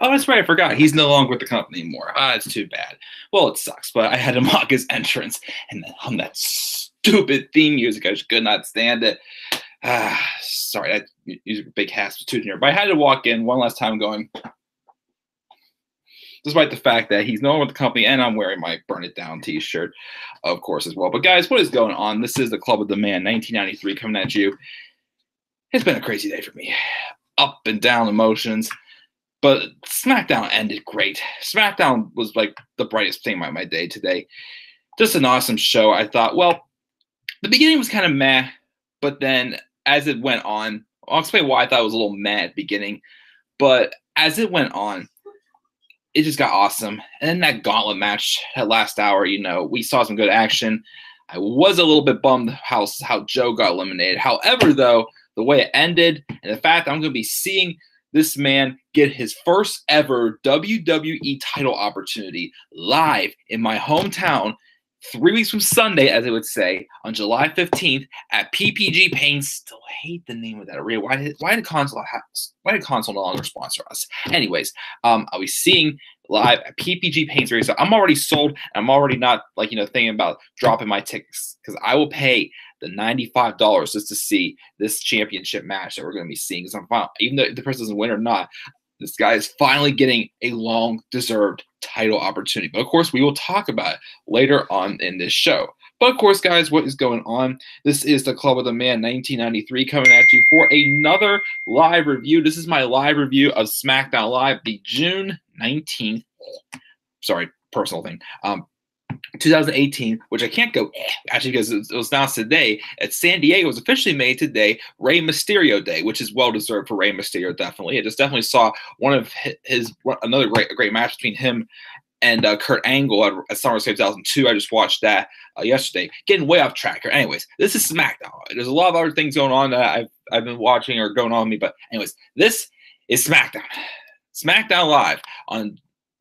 Oh, that's right. I forgot. He's no longer with the company anymore. Ah, it's too bad. Well, it sucks, but I had to mock his entrance and then that stupid theme music. I just could not stand it. Sorry, I use a big hasp tooting here, but I had to walk in one last time going, despite the fact that he's no longer with the company and I'm wearing my Burn It Down t-shirt, of course, as well. But guys, what is going on? This is the Club of the Man 1993 coming at you. It's been a crazy day for me. Up and down emotions. But SmackDown ended great. SmackDown was like the brightest thing of my day today. Just an awesome show. I thought, well, the beginning was kind of meh, but then as it went on, I'll explain why I thought it was a little meh at the beginning. But as it went on, it just got awesome. And then that gauntlet match, that last hour, we saw some good action. I was a little bit bummed how Joe got eliminated. However, though, the way it ended and the fact that I'm going to be seeing this man get his first ever WWE title opportunity live in my hometown 3 weeks from Sunday, as they would say, on July 15th at PPG Paint. Still hate the name of that arena. Why did Console no longer sponsor us? Anyways, I'll be seeing live at PPG Paint's arena. So I'm already sold. And I'm already not thinking about dropping my tickets because I will pay the $95 just to see this championship match that we're going to be seeing. Because even though the person doesn't win or not, this guy is finally getting a long-deserved title opportunity. But, of course, we will talk about it later on in this show. But, of course, guys, what is going on? This is the Club of the Man 1993 coming at you for another live review. This is my live review of SmackDown Live, the June 19th, sorry, personal thing, 2018, which I can't go actually because it was announced today at San Diego. Was officially made today, Rey Mysterio Day, which is well deserved for Rey Mysterio. Definitely, I just definitely saw one of another great match between him and Kurt Angle at SummerSlam 2002. I just watched that yesterday. Getting way off track here. Anyways, this is SmackDown. There's a lot of other things going on that I've been watching or going on with me, but anyways, this is SmackDown. SmackDown Live on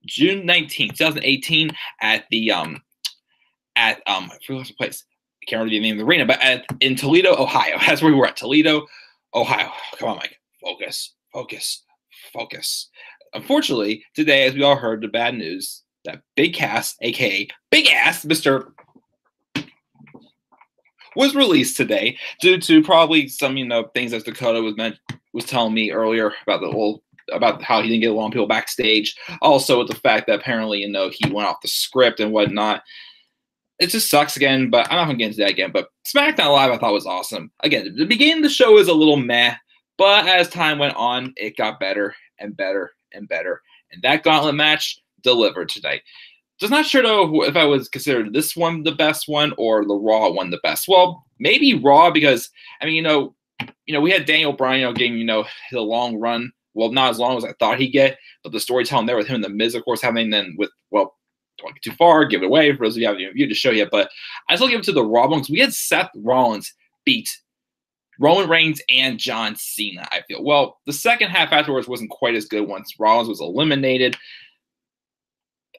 June 19th, 2018 at the I forgot the place. I can't remember the name of the arena, but in Toledo, Ohio. That's where we were at. Toledo, Ohio. Come on, Mike. Focus. Unfortunately, today, as we all heard, the bad news that Big Cass, aka Big Ass, Mr. was released today due to probably some things that Dakota was telling me earlier about how he didn't get along with people backstage. Also, with the fact that apparently he went off the script and whatnot. It just sucks again, but I'm not going to get into that again. But SmackDown Live I thought was awesome. Again, the beginning of the show is a little meh, but as time went on, it got better and better and better. And that gauntlet match delivered today. Just not sure, though, if I was considered this one the best one or the Raw one the best. Well, maybe Raw because, we had Daniel Bryan, getting, the long run. Well, not as long as I thought he'd get, but the storytelling there with him and The Miz, of course, having then with, well, don't get too far, give it away for those of you who haven't viewed to show yet. But I still give it to the Raw one because we had Seth Rollins beat Roman Reigns and John Cena, I feel. Well, the second half afterwards wasn't quite as good once Rollins was eliminated.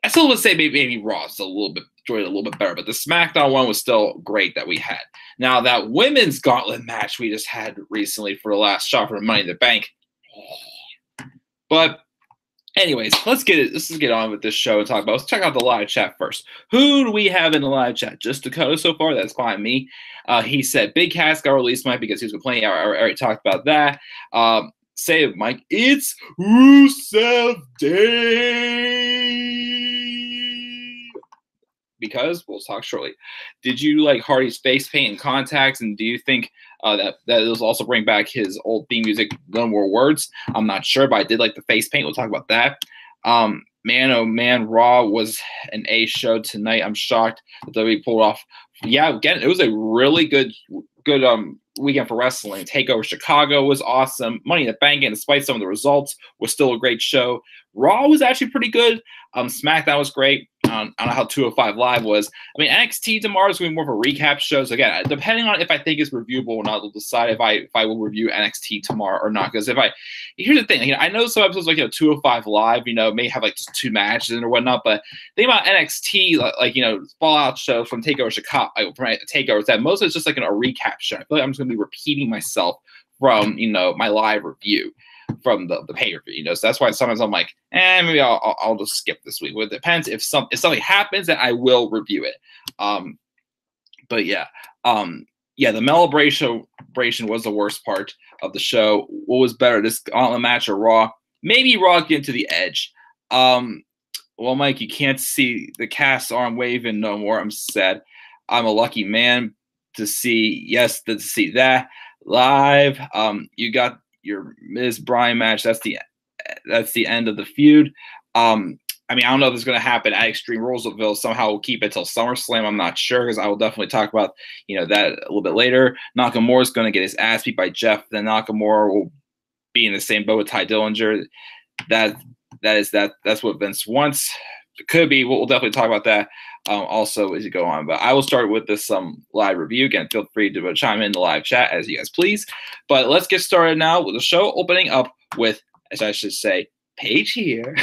I still would say maybe Raw is enjoyed it a little bit better, but the SmackDown one was still great that we had. Now, that women's gauntlet match we just had recently for the last shot for Money in the Bank. But anyways, let's get on with this show and talk about. Let's check out the live chat first. Who do we have in the live chat? Just Dakota so far. That's fine. Me. He said Big Cass got released, Mike, because he was complaining. I already talked about that. Say it, Mike. It's Rusev Day. Because we'll talk shortly. Did you like Hardy's face paint and contacts? And do you think that it'll also bring back his old theme music, No More Words? I'm not sure, but I did like the face paint. We'll talk about that. Man, oh man, Raw was an A show tonight. I'm shocked that we pulled off. Yeah, again, it was a really good weekend for wrestling. TakeOver Chicago was awesome. Money in the Bank, and despite some of the results, was still a great show. Raw was actually pretty good. SmackDown was great. I don't know how 205 Live was. I mean, NXT tomorrow is going to be more of a recap show. So again, depending on if I think it's reviewable or not, I'll decide if I will review NXT tomorrow or not. Because here's the thing, I know some episodes like 205 Live, may have like just 2 matches and or whatnot, but the thing about NXT, Fallout show from Takeover Chicago, from Takeover, is that most of it's just like a recap show. I feel like I'm just going to be repeating myself from my live review from the pay-per-view, so that's why sometimes I'm like, maybe I'll just skip this week. Well, it depends. If something happens, then I will review it. But yeah, the celebration was the worst part of the show. What was better, this gauntlet match or Raw? Maybe Raw get to the edge. Well, Mike, you can't see the cast arm waving no more. I'm sad. I'm a lucky man to see that live. You got your Miz Bryan match. That's the end of the feud. I don't know if it's going to happen at Extreme Rules. Somehow we'll keep it till SummerSlam. I'm not sure, because I will definitely talk about that a little bit later. Nakamura is going to get his ass beat by Jeff. Then Nakamura will be in the same boat with Ty Dillinger. That's what Vince wants. It could be. We'll definitely talk about that also as you go on. But I will start with this live review. Again, feel free to chime in the live chat as you guys please. But let's get started now with the show, opening up with, as I should say, Paige here.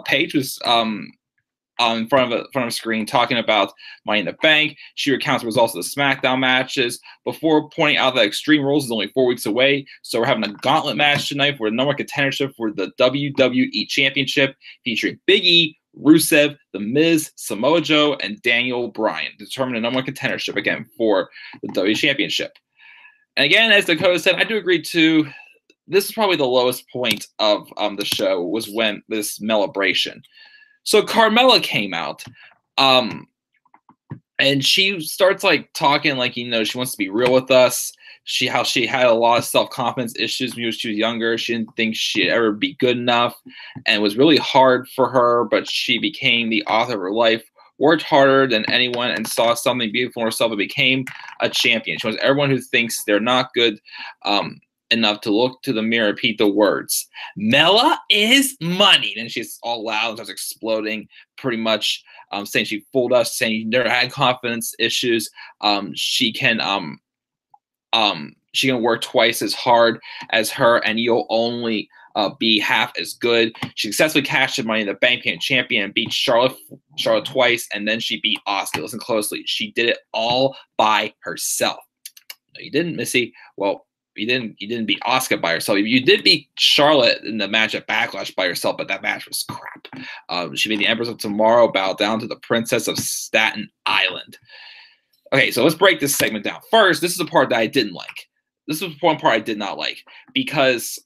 Paige was in front of a screen talking about Money in the Bank. She recounts the results of the SmackDown matches before pointing out that Extreme Rules is only 4 weeks away. So we're having a gauntlet match tonight for the number one contendership for the WWE Championship, featuring Big E, Rusev, The Miz, Samoa Joe, and Daniel Bryan, to determine the number one contendership again for the WWE Championship. And again, as Dakota said, I do agree too. This is probably the lowest point of the show, was when this celebration. So Carmella came out, and she starts talking she wants to be real with us. How she had a lot of self-confidence issues when she was younger. She didn't think she'd ever be good enough, and it was really hard for her, but she became the author of her life, worked harder than anyone, and saw something beautiful in herself and became a champion. She wants everyone who thinks they're not good enough to look to the mirror and repeat the words, Mella is money. And she's all loud and starts exploding, pretty much saying she fooled us, saying you never had confidence issues. She can work twice as hard as her, and you'll only be half as good. She successfully cashed in Money in the Bank, became champion, and beat Charlotte twice, and then she beat Asuka. Listen closely. She did it all by herself. No, you didn't, Missy. Well, you didn't beat Asuka by herself. You did beat Charlotte in the match at Backlash by herself, but that match was crap. She made the Empress of Tomorrow bow down to the Princess of Staten Island. Okay, so let's break this segment down. First, this is the part that I didn't like. This was one part I did not like, because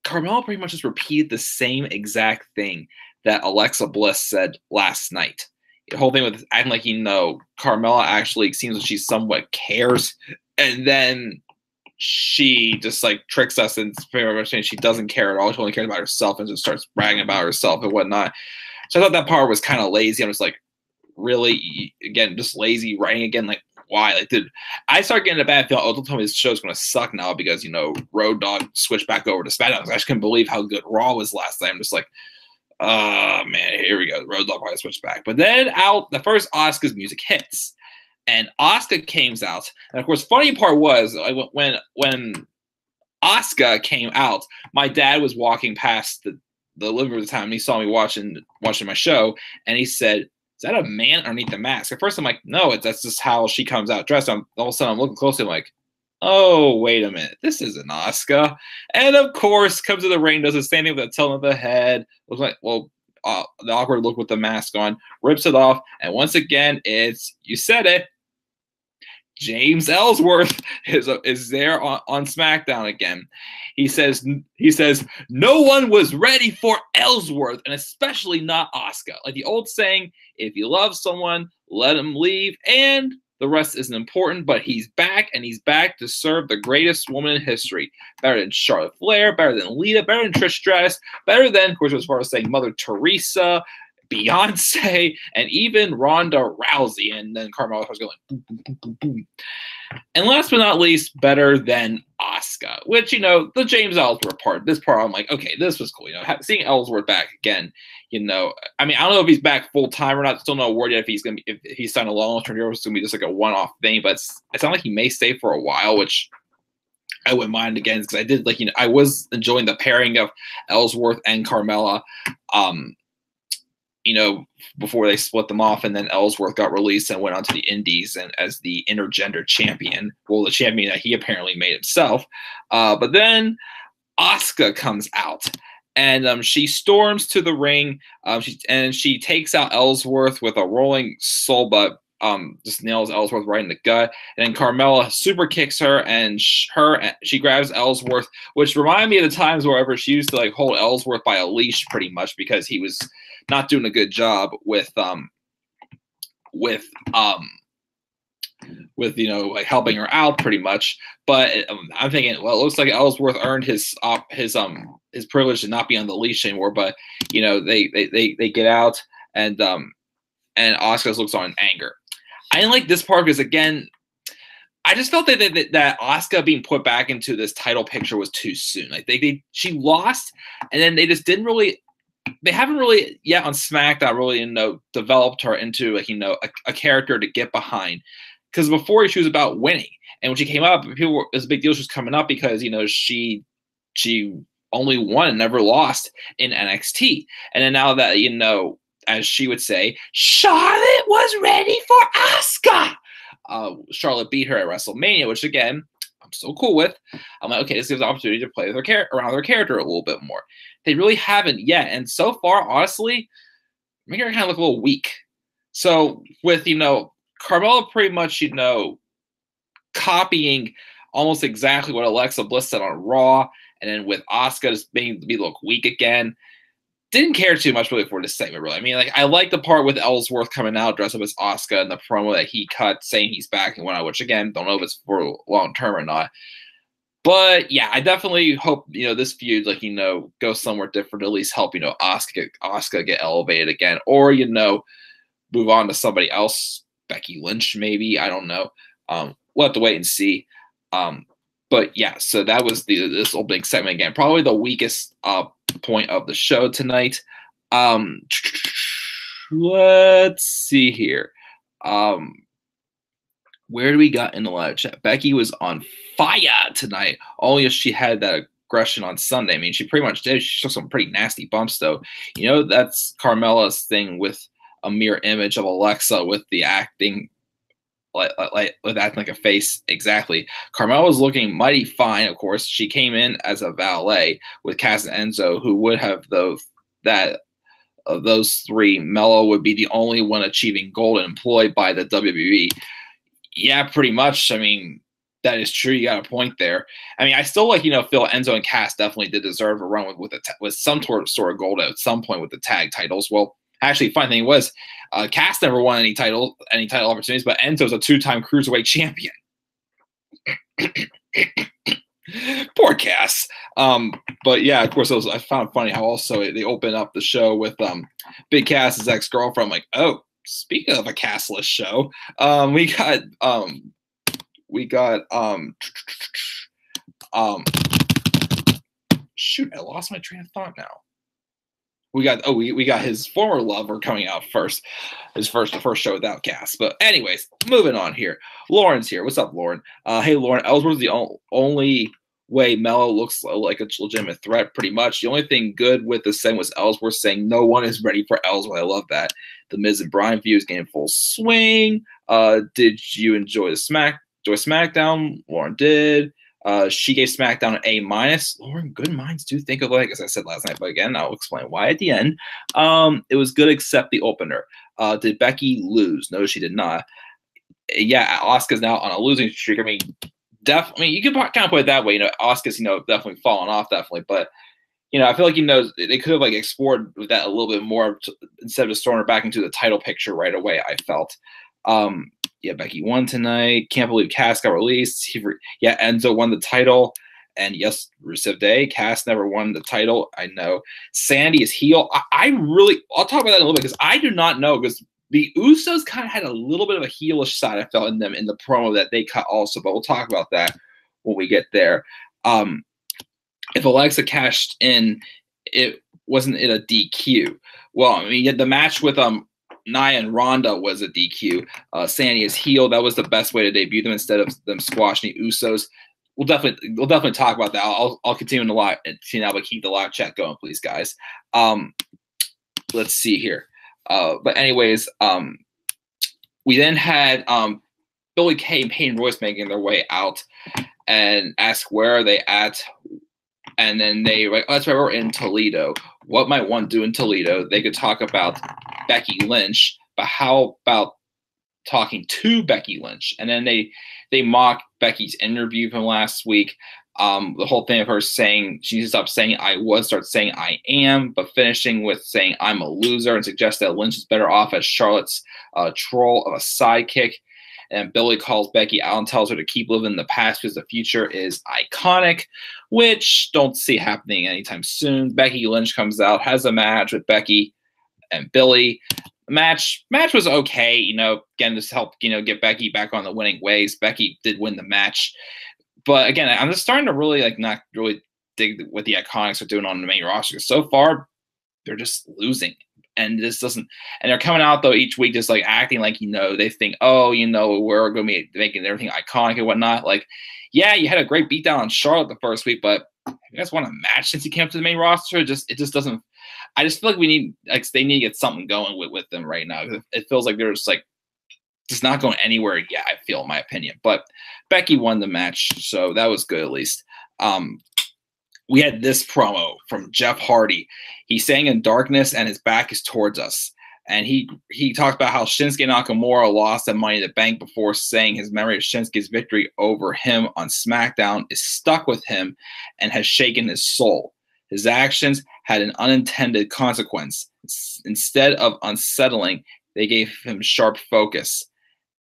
Carmella pretty much just repeated the same exact thing that Alexa Bliss said last night. The whole thing with acting like Carmella actually seems like she somewhat cares, and then she just tricks us and saying she doesn't care at all. She only cares about herself and just starts bragging about herself and whatnot. So I thought that part was kind of lazy. I'm just really, again, just lazy writing again. Why? Dude, I start getting a bad feeling. Oh, don't tell me this show's going to suck now because, Road Dogg switched back over to SmackDown. I just couldn't believe how good Raw was last time. I'm just oh, man, here we go. Road Dogg probably switched back. But then the first Asuka's music hits. And Asuka came out. And, of course, funny part was when Asuka came out, my dad was walking past the living room at the time, and he saw me watching my show, and he said, "Is that a man underneath the mask?" At first, I'm like, no, that's just how she comes out dressed. All of a sudden, I'm looking closely, I'm like, oh, wait a minute. This isn't Asuka. And, of course, comes to the ring, does the same thing with the tilt of the head. I was like, well, the awkward look with the mask on, rips it off, and once again, you said it, James Ellsworth is there on SmackDown again. He says no one was ready for Ellsworth, and especially not Asuka. Like the old saying, if you love someone, let him leave, and the rest isn't important, but he's back, and he's back to serve the greatest woman in history. Better than Charlotte Flair, better than Lita, better than Trish Stratus, better than, of course, as far as saying Mother Teresa, Beyonce, and even Ronda Rousey. And then Carmella was going boom, boom, boom, boom, boom. And last but not least, better than Asuka, which, the James Ellsworth part, this part, I'm like, okay, this was cool. Seeing Ellsworth back again, I mean, I don't know if he's back full time or not. Still no word yet if he's signed a long-term deal. It's going to be just like a one-off thing, but it sounds like he may stay for a while, which I wouldn't mind again, because I did I was enjoying the pairing of Ellsworth and Carmella, before they split them off, and then Ellsworth got released and went on to the Indies and as the intergender champion. Well, the champion that he apparently made himself. But then Asuka comes out, and she storms to the ring. She takes out Ellsworth with a rolling soul butt. Just nails Ellsworth right in the gut, and then Carmella super kicks her, and she grabs Ellsworth, which reminded me of the times wherever she used to hold Ellsworth by a leash, pretty much, because he was not doing a good job with helping her out, pretty much. But I'm thinking, well, it looks like Ellsworth earned his privilege to not be on the leash anymore. But they get out, and Asuka looks on in anger. I didn't like this part because, again, I just felt that Asuka being put back into this title picture was too soon. She lost, and then they just didn't really. They haven't really yet on SmackDown really developed her into a character to get behind. Because before she was about winning, and when she came up, it was a big deal. She was coming up because she only won and never lost in NXT, and then now that as she would say, Charlotte was ready for Asuka. Charlotte beat her at WrestleMania, which, again, I'm so cool with. I'm like, okay, this gives an opportunity to play with around her character a little bit more. They really haven't yet. And so far, honestly, making her kind of look a little weak. So with, Carmella pretty much, copying almost exactly what Alexa Bliss said on Raw, and then with Asuka just being to look weak again. Didn't care too much really for this segment, really. I mean, I like the part with Ellsworth coming out dressed up as Asuka and the promo that he cut saying he's back and whatnot, which, again, don't know if it's for long term or not. But yeah, I definitely hope this feud goes somewhere different, at least help Asuka get elevated again, or move on to somebody else, Becky Lynch maybe, I don't know. We'll have to wait and see. But yeah, so that was this opening segment again, probably the weakest point of the show tonight. Let's see here. Where do we got in the live chat? Becky was on fire tonight. Only if she had that aggression on Sunday. I mean, she pretty much did. She took some pretty nasty bumps, though. That's Carmella's thing with a mirror image of Alexa with the acting, with acting like a face. Exactly. Carmella was looking mighty fine. Of course, she came in as a valet with Cass and Enzo, who would have of those three, Mello would be the only one achieving gold and employed by the WWE. Yeah, pretty much. I mean, that is true. You got a point there. I mean, I still feel Enzo and Cass definitely did deserve a run with some sort of gold at some point with the tag titles. Well, actually, funny thing was, Cass never won any title opportunities, but Enzo's a 2-time cruiserweight champion. Poor Cass. But yeah, of course, I found it funny how also they open up the show with Big Cass's ex-girlfriend. I'm like, oh, speaking of a Cassless show, shoot, I lost my train of thought now. We got his former lover coming out first, the first show without Cass. But anyways, moving on here. Lauren's here. What's up, Lauren? Hey, Lauren. Ellsworth's the only way Mello looks like a legitimate threat, pretty much. The only thing good with the segment was Ellsworth saying no one is ready for Ellsworth. I love that. The Miz and Bryan view is getting full swing. Did you enjoy SmackDown? Lauren did. She gave SmackDown an A-. Lauren, good minds do think of as I said last night, but again, I'll explain why at the end. It was good except the opener. Did Becky lose? No, she did not. Yeah, Asuka's now on a losing streak. I mean, definitely, you can kind of put it that way. Asuka's, definitely fallen off, definitely. But, I feel like, they could have, explored that a little bit more instead of just throwing her back into the title picture right away, I felt. Yeah, Becky won tonight. Can't believe Cass got released. Enzo won the title. And yes, Rusev Day. Cass never won the title. I know. Sandy is heel. I'll talk about that in a little bit because I do not know, because The Usos kind of had a little bit of a heelish side I felt in them in the promo that they cut also, but we'll talk about that when we get there. If Alexa cashed in, it wasn't it a DQ? Well, I mean, the match with Nia and Ronda was a DQ. Sandy is heel. That was the best way to debut them instead of them squashing the Usos. We'll definitely talk about that. I'll continue to live now, but keep the live chat going, please, guys. Let's see here. But anyways, we then had Billie Kay and Peyton Royce making their way out and ask where are they at. And then they were like, oh, that's right, we're in Toledo. What might one do in Toledo? They could talk about Becky Lynch, but how about talking to Becky Lynch? And then they mock Becky's interview from last week. The whole thing of her saying she needs to stop saying I was, start saying I am, but finishing with saying I'm a loser and suggest that Lynch is better off as Charlotte's troll of a sidekick. And Billie calls Becky out and tells her to keep living in the past because the future is iconic, which don't see happening anytime soon. Becky Lynch comes out, has a match with Becky and Billie. Match was okay, again, just help, get Becky back on the winning ways. Becky did win the match. But again, I'm just starting to really not really dig what the Iconics are doing on the main roster. So far, they're just losing. And this doesn't, and they're coming out though each week just acting like, they think, oh, we're going to be making everything iconic and whatnot. Like, yeah, you had a great beatdown on Charlotte the first week, but you guys want a match since you came up to the main roster? It just doesn't. I just feel like they need to get something going with them right now. It feels like they're just not going anywhere yet, I feel, in my opinion. But Becky won the match, so that was good at least. We had this promo from Jeff Hardy. He's saying in darkness and his back is towards us. And he talked about how Shinsuke Nakamura lost at Money in the Bank before saying his memory of Shinsuke's victory over him on SmackDown is stuck with him and has shaken his soul. His actions had an unintended consequence. Instead of unsettling, they gave him sharp focus.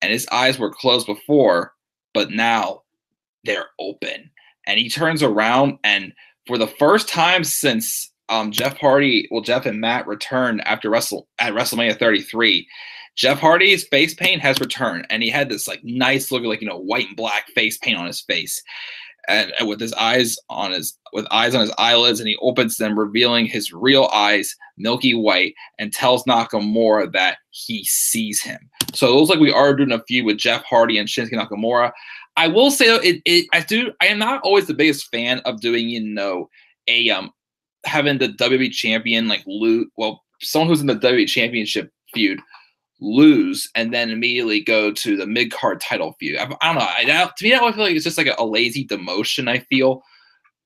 And his eyes were closed before, but now they're open. And he turns around, and for the first time since Jeff and Matt returned at WrestleMania 33, Jeff Hardy's face paint has returned, and he had this nice look, white and black face paint on his face, and with eyes on his eyelids, and he opens them, revealing his real eyes, milky white, and tells Nakamura that he sees him. So it looks like we are doing a feud with Jeff Hardy and Shinsuke Nakamura. I will say though, I am not always the biggest fan of doing, having the WWE champion lose. Well, someone who's in the WWE championship feud lose and then immediately go to the mid card title feud. I don't know. To me, I feel like it's just a lazy demotion. I feel,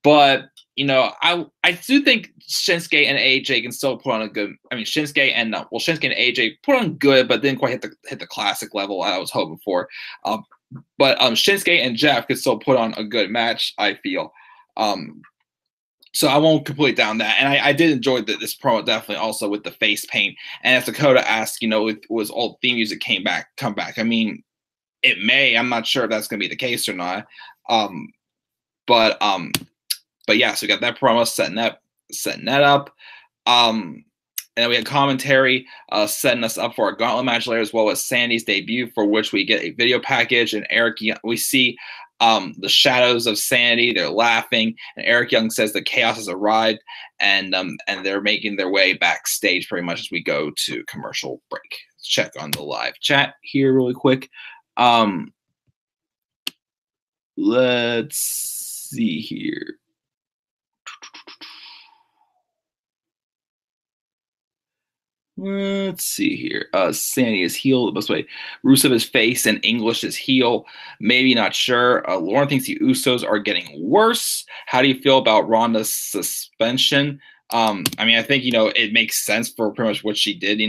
but I do think Shinsuke and AJ can still put on a good. I mean, Shinsuke and AJ put on good, but didn't quite hit the classic level I was hoping for. But Shinsuke and Jeff could still put on a good match, I feel. So I won't complete down that. And I did enjoy this promo definitely also with the face paint. And as Dakota asked, it was old theme music come back. I mean, it may. I'm not sure if that's going to be the case or not. But yeah, so we got that promo setting that up. And then we had commentary setting us up for a gauntlet match later, as well as Sandy's debut, for which we get a video package. And we see the shadows of Sandy. They're laughing, and Eric Young says the chaos has arrived, and they're making their way backstage pretty much as we go to commercial break. Let's check on the live chat here really quick. Let's see here. Let's see here. Sandy is heel the best way. Rusev is face and English is heel. Maybe not sure. Lauren thinks the Usos are getting worse. How do you feel about Ronda's suspension? I mean, I think, it makes sense for pretty much what she did,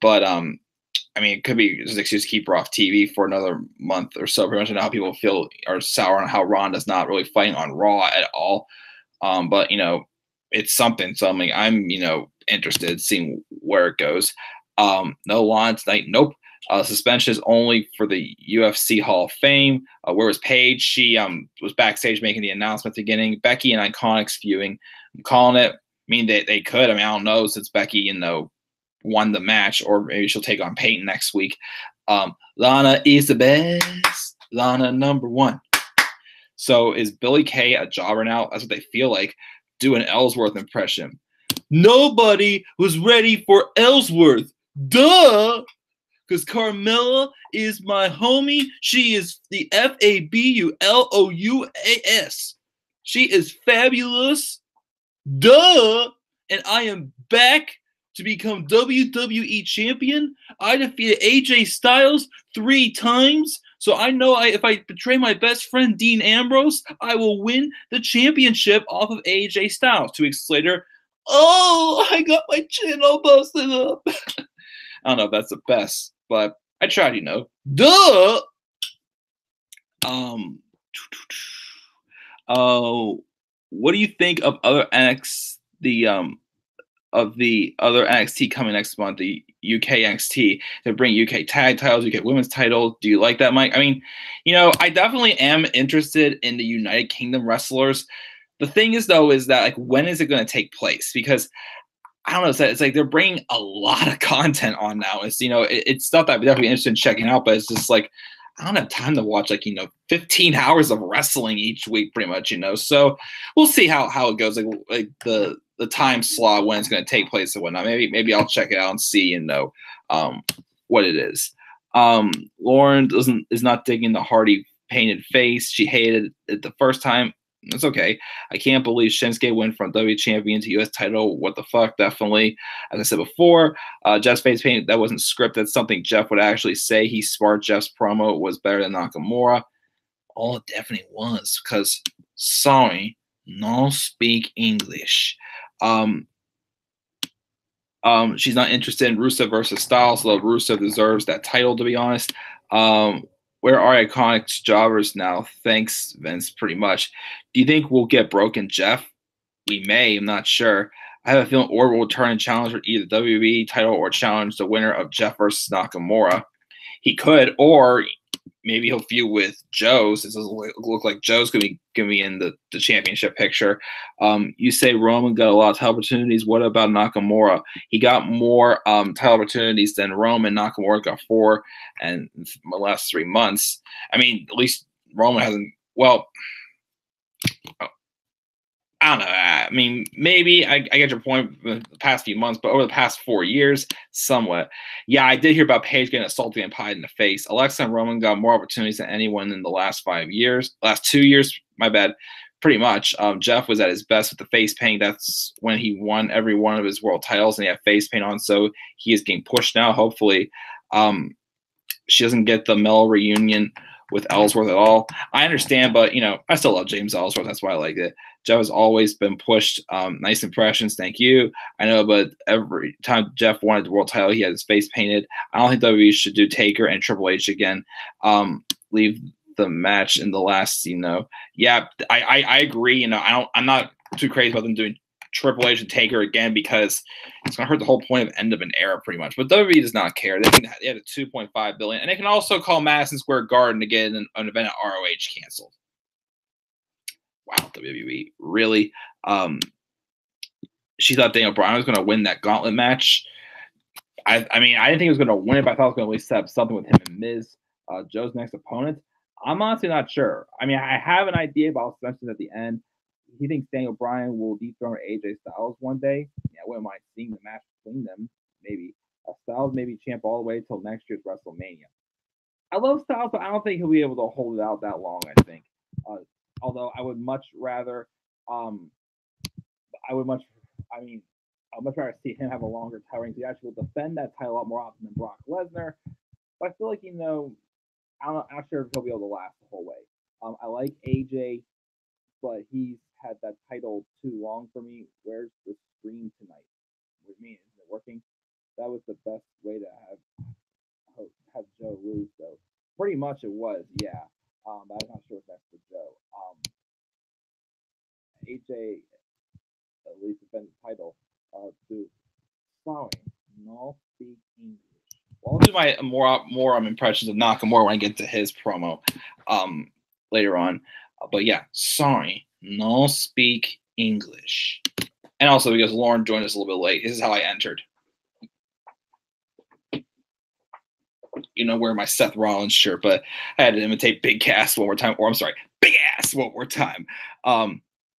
but I mean, it could be just an excuse to keep her off TV for another month or so. Pretty much know how people feel are sour on how Ronda's not really fighting on Raw at all. But, it's something. So I'm interested in seeing where it goes. No Lana tonight. Nope. Suspension is only for the UFC Hall of Fame. Where was Paige? She was backstage making the announcement at the beginning. Becky and Iconics viewing. I'm calling it. I mean, they could. I mean, I don't know, since Becky, won the match, or maybe she'll take on Peyton next week. Lana is the best. Lana #1. So is Billie Kay a jobber now? That's what they feel like. Do an Ellsworth impression. Nobody was ready for Ellsworth. Duh! Because Carmella is my homie. She is the FABULOUAS. She is fabulous. Duh! And I am back to become WWE champion. I defeated AJ Styles 3 times. So I know if I betray my best friend Dean Ambrose, I will win the championship off of AJ Styles. 2 weeks later, oh, I got my chin all busted up. I don't know if that's the best, but I tried, you know. Duh! What do you think of other the other NXT coming next month, the UK NXT, to bring UK tag titles, UK women's title? Do you like that, Mike? I mean, you know, I definitely am interested in the United Kingdom wrestlers. The thing is, though, is that, like, when is it going to take place? Because I don't know, it's like they're bringing a lot of content on now. It's, you know, it's stuff that I'd be definitely interested in checking out, but it's just like, I don't have time to watch, like, you know, 15 hours of wrestling each week, pretty much, you know. So we'll see how it goes, like the time slot when it's going to take place and whatnot. Maybe I'll check it out and see and know what it is. Lauren is not digging the Hardy painted face. She hated it the first time. It's okay. I can't believe Shinsuke went from W champion to US title. What the fuck? Definitely. As I said before, Jeff's face paint, that wasn't scripted. That's something Jeff would actually say. He smart. Jeff's promo was better than Nakamura. Oh, it definitely was. Because, sorry, no speak English. She's not interested in Rusev versus Styles, although Rusev deserves that title, to be honest. Where are iconic jobbers now? Thanks, Vince, pretty much. Do you think we'll get Broken Jeff? We may. I'm not sure. I have a feeling Orton will return and challenge for either WWE title or challenge the winner of Jeff versus Nakamura. He could, or maybe he'll feud with Joe, since it doesn't look like Joe's going to be in the championship picture. You say Roman got a lot of title opportunities. What about Nakamura? He got more title opportunities than Roman. Nakamura got 4 in the last 3 months. I mean, at least Roman hasn't. Well, I don't know. I mean, maybe I get your point the past few months, but over the past 4 years, somewhat. Yeah, I did hear about Paige getting assaulted and pied in the face. Alexa and Roman got more opportunities than anyone in the last 5 years. Last 2 years, my bad. Pretty much. Jeff was at his best with the face paint. That's when he won every one of his world titles, and he had face paint on, so he is getting pushed now, hopefully. She doesn't get the Mel reunion with Ellsworth at all. I understand, but, you know, I still love James Ellsworth. That's why I like it. Jeff has always been pushed. Nice impressions. Thank you. I know, but every time Jeff wanted the world title, he had his face painted. I don't think WWE should do Taker and Triple H again. Leave the match in the last, you know. Yeah, I agree. You know, I'm not too crazy about them doing Triple H and Taker again, because it's going to hurt the whole point of end of an era, pretty much. But WWE does not care. They had a $2.5 billion, and they can also call Madison Square Garden to get an event at ROH canceled. Wow, WWE, really? She thought Daniel Bryan was going to win that gauntlet match. I mean, I didn't think he was going to win it, but I thought it was going to at least set up something with him and Miz, Joe's next opponent. I'm honestly not sure. I mean, I have an idea, but I'll mention at the end. He thinks Daniel Bryan will dethrone AJ Styles one day. Yeah, I wouldn't mind seeing the match between them. Maybe Styles maybe champ all the way till next year's WrestleMania. I love Styles, but I don't think he'll be able to hold it out that long. I think, although I would much rather, I'd much rather see him have a longer title reign. He actually will defend that title a lot more often than Brock Lesnar. But I feel like, you know, I'm not sure if he'll be able to last the whole way. I like AJ, but he's had that title too long for me. Where's the screen tonight? With me, is it working? That was the best way to have Joe lose, though. Pretty much it was, yeah. But I'm not sure if that's for Joe. AJ at least defended the title. Sorry, no speak English. Well, I'll do my more impressions of Nakamura when I get to his promo later on. But yeah, sorry, no speak English. And also because Lauren joined us a little bit late. This is how I entered. wear my Seth Rollins shirt, but I had to imitate Big Cass one more time, or I'm sorry, Big Ass one more time.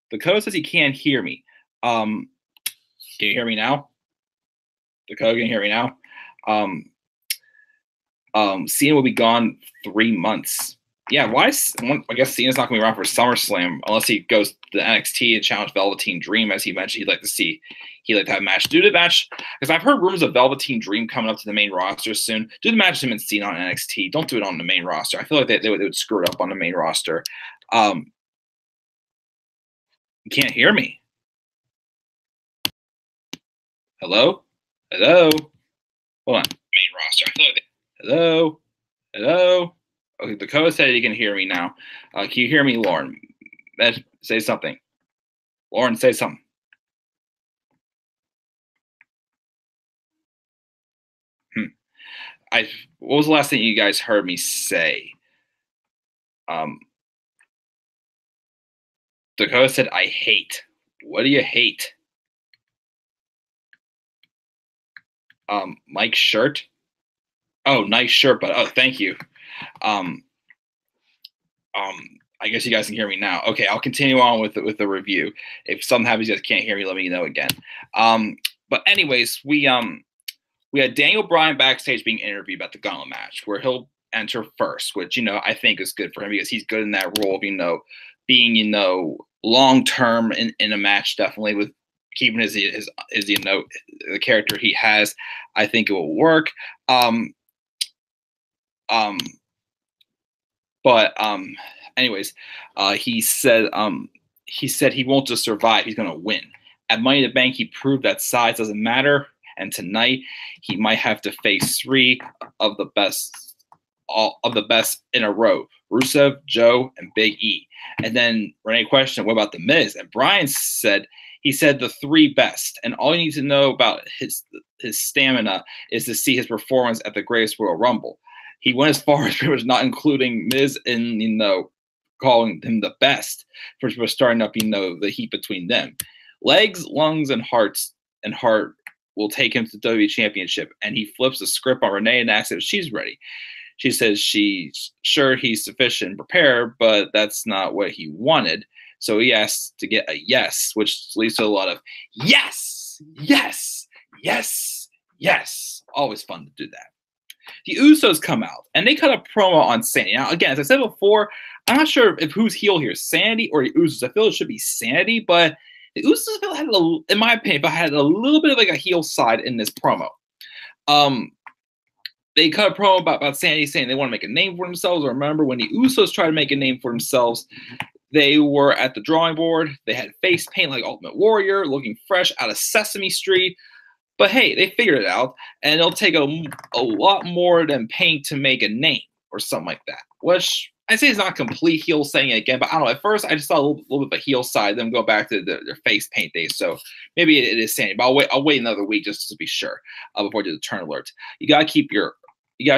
Dakota says he can't hear me. Can you hear me now? Dakota, can you hear me now? Cena will be gone 3 months. Yeah, I guess Cena's not going to be around for SummerSlam unless he goes to NXT and challenge Velveteen Dream, as he mentioned. He'd like to have a match. Do the match, because I've heard rumors of Velveteen Dream coming up to the main roster soon. Do the match him and Cena on NXT. Don't do it on the main roster. I feel like they would screw it up on the main roster. You can't hear me. Hello? Hello? Hold on. Main roster. I feel like hello? Hello? Okay, Dakota said he can hear me now. Can you hear me, Lauren? Say something. Lauren, say something. What was the last thing you guys heard me say? Dakota said, I hate. What do you hate? Mike's shirt. Oh, nice shirt, but thank you. I guess you guys can hear me now. Okay, I'll continue on with the review. If something happens, you guys can't hear me, let me know again. But anyways, we had Daniel Bryan backstage being interviewed about the Gauntlet match, where he'll enter first, which I think is good for him because he's good in that role of being long term in a match, definitely with keeping his the character he has. I think it will work. Anyways, he said he won't just survive, he's gonna win. At Money in the Bank, he proved that size doesn't matter, and tonight he might have to face 3 of the best, all of the best in a row: Rusev, Joe, and Big E. And then Renee questioned, what about The Miz? And Brian said the 3 best, and all you need to know about his stamina is to see his performance at the Greatest Royal Rumble. He went as far as pretty much not including Miz in calling him the best, for starting up the heat between them. Legs, lungs, and heart will take him to the WWE Championship, and he flips the script on Renee and asks if she's ready. She says she's sure he's sufficient and prepared, but that's not what he wanted. So he asked to get a yes, which leads to a lot of yes, yes, yes, yes. Always fun to do that. The Usos come out, and they cut a promo on Sanity. Now, again, as I said before, I'm not sure if who's heel here, Sanity or the Usos. I feel it should be Sanity, but the Usos had, in my opinion, had a little bit of like a heel side in this promo. They cut a promo about Sanity saying they want to make a name for themselves. Remember, when the Usos tried to make a name for themselves, they were at the drawing board. They had face paint like Ultimate Warrior, looking fresh out of Sesame Street. But hey, they figured it out, and it'll take a lot more than paint to make a name or something like that. Which I say is not complete heel saying it again, but I don't know. At first, I just saw a little bit of a heel side, then go back to their face paint days. So maybe it is Sanity, but I'll wait another week just to be sure before I do the turn alert. You gotta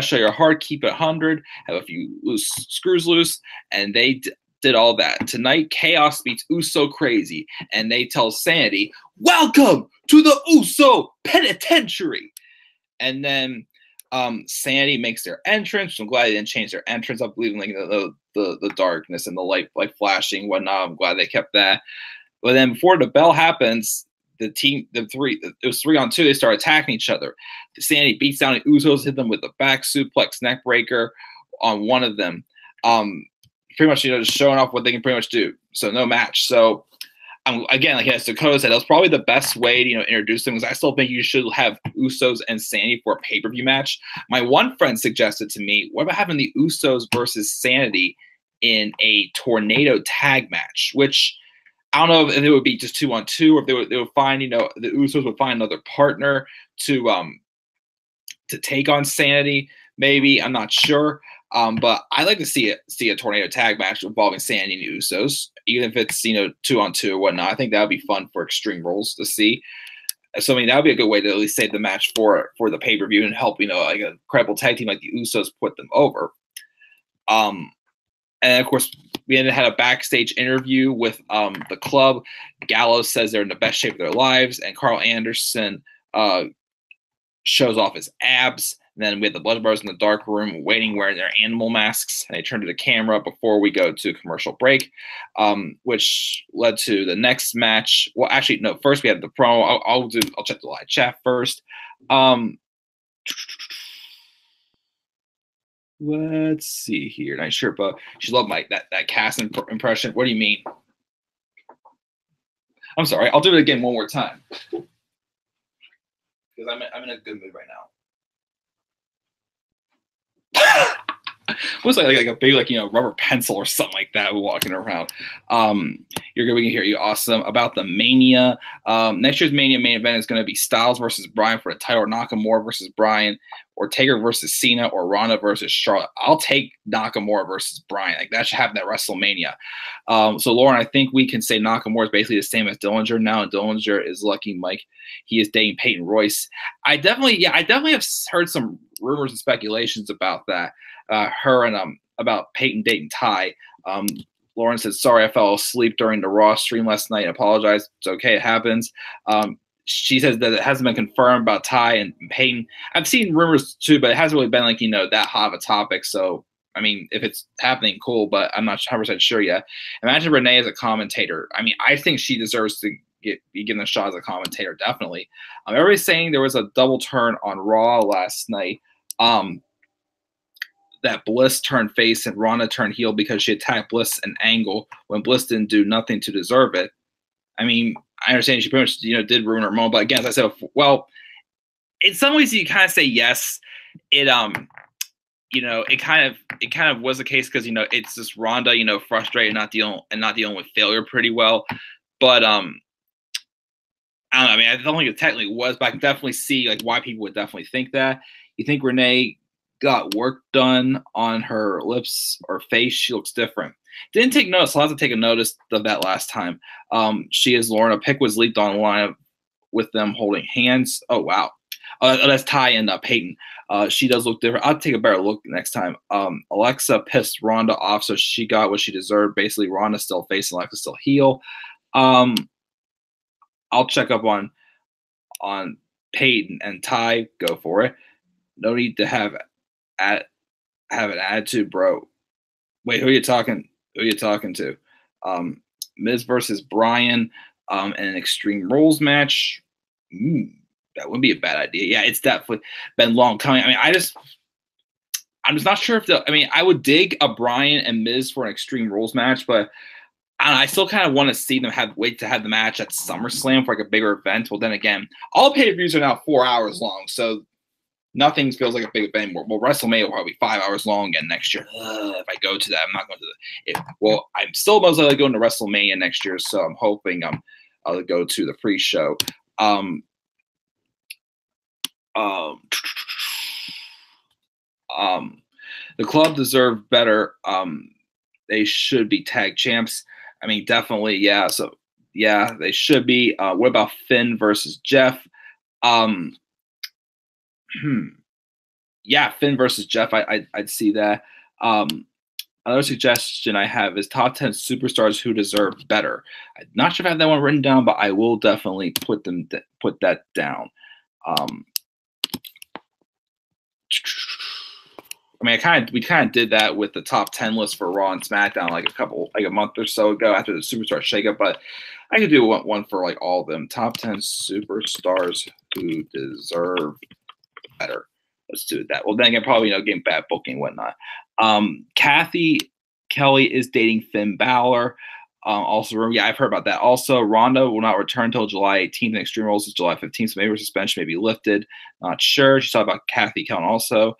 show your heart, keep it 100, have a few screws loose, and they did all that. Tonight, Chaos beats Uso Crazy, and they tell Sanity, welcome to the Uso Penitentiary. And then Sanity makes their entrance. I'm glad they didn't change their entrance. I believe in the darkness and the light like flashing, whatnot. I'm glad they kept that. But then before the bell happens, it was 3-on-2. They start attacking each other. Sanity beats down the Usos, hit them with a back suplex, neck breaker on one of them. Pretty much, just showing off what they can pretty much do. So no match. So again, like as Dakota said, that was probably the best way to introduce them, because I still think you should have Usos and Sanity for a pay-per-view match. My one friend suggested to me, what about having the Usos versus Sanity in a Tornado tag match? Which I don't know if it would be just 2-on-2, or if they would find, the Usos would find another partner to take on Sanity. Maybe, I'm not sure. But I like to see a Tornado tag match involving Sanity and Usos, even if it's 2-on-2 or whatnot. I think that would be fun for Extreme Rules to see. So that would be a good way to at least save the match for the pay-per-view and help like a credible tag team like the Usos put them over. And of course, we had a backstage interview with the club. Gallows says they're in the best shape of their lives, and Carl Anderson shows off his abs. And then we had the Blood Brothers in the dark room waiting, wearing their animal masks. And they turned to the camera before we go to commercial break, which led to the next match. Well, actually, no. First, we had the promo. I'll check the live chat first. Let's see here. Nice shirt, but she loved my that cast impression. What do you mean? I'm sorry. I'll do it again one more time because I'm in a good mood right now. Looks like a big rubber pencil or something like that walking around. You're good. We can hear you. Awesome. About the Mania. Next year's Mania main event is going to be Styles versus Bryan for the title, or Nakamura versus Bryan, or Taker versus Cena, or Ronda versus Charlotte. I'll take Nakamura versus Bryan. Like that should happen at WrestleMania. So Lauren, I think we can say Nakamura is basically the same as Dillinger now, and Dillinger is Lucky Mike. He is dating Peyton Royce. I definitely have heard some rumors and speculations about that. Her and about Peyton dating Ty. Lauren said, sorry, I fell asleep during the Raw stream last night. I apologize. It's okay. It happens. She says that it hasn't been confirmed about Ty and Peyton. I've seen rumors too, but it hasn't really been that hot of a topic. So, I mean, if it's happening, cool, but I'm not 100% sure yet. Imagine Renee as a commentator. I mean, I think she deserves to be given a shot as a commentator, definitely. Everybody's saying there was a double turn on Raw last night. That Bliss turned face and Ronda turned heel because she attacked Bliss an Angle when Bliss didn't do nothing to deserve it. I mean, I understand she pretty much did ruin her moment, but again, as I said, well, in some ways you kind of say yes. It it kind of was the case because it's just Ronda frustrated, not dealing with failure pretty well, but I don't know. I mean, I don't think it technically was, but I can definitely see why people would definitely think that. You think Renee got work done on her lips or face? She looks different. Didn't take notice. I'll have to take a notice of that last time. She is Lauren. A pic was leaked online with them holding hands. Oh, wow. That's Ty and Peyton. She does look different. I'll take a better look next time. Alexa pissed Ronda off, so she got what she deserved. Basically, Ronda still face and Alexa still heel. I'll check up on Peyton and Ty. Go for it. No need to have an attitude, bro. Wait, who are you talking to? Miz versus Bryan in an Extreme Rules match. That wouldn't be a bad idea. Yeah, it's definitely been long coming. I mean, I'm just not sure if I would dig a Bryan and Miz for an Extreme Rules match, but I still kind of want to see them wait to have the match at SummerSlam for a bigger event. Well, then again, all pay-per-views are now 4 hours long, so nothing feels like a big event anymore. Well, WrestleMania will probably be 5 hours long again next year. If I go to that, I'm not going to I'm still most likely going to WrestleMania next year, so I'm hoping I'll go to the free show. The club deserve better. They should be tag champs. I mean, definitely, yeah. So, yeah, they should be. What about Finn versus Jeff? Yeah, Finn versus Jeff. I'd see that. Another suggestion I have is top 10 superstars who deserve better. I'm not sure if I have that one written down, but I will definitely put that down. I mean, we kind of did that with the top 10 list for Raw and SmackDown a month or so ago after the Superstar shakeup, but I could do one for all of them. Top 10 superstars who deserve better. Let's do that. Well, then again, probably getting bad booking and whatnot. Kathy Kelly is dating Finn Balor. Also, yeah, I've heard about that. Also, Ronda will not return until July 18th, and Extreme Rules is July 15th, so maybe her suspension may be lifted. Not sure. She's talking about Kathy Kelly also.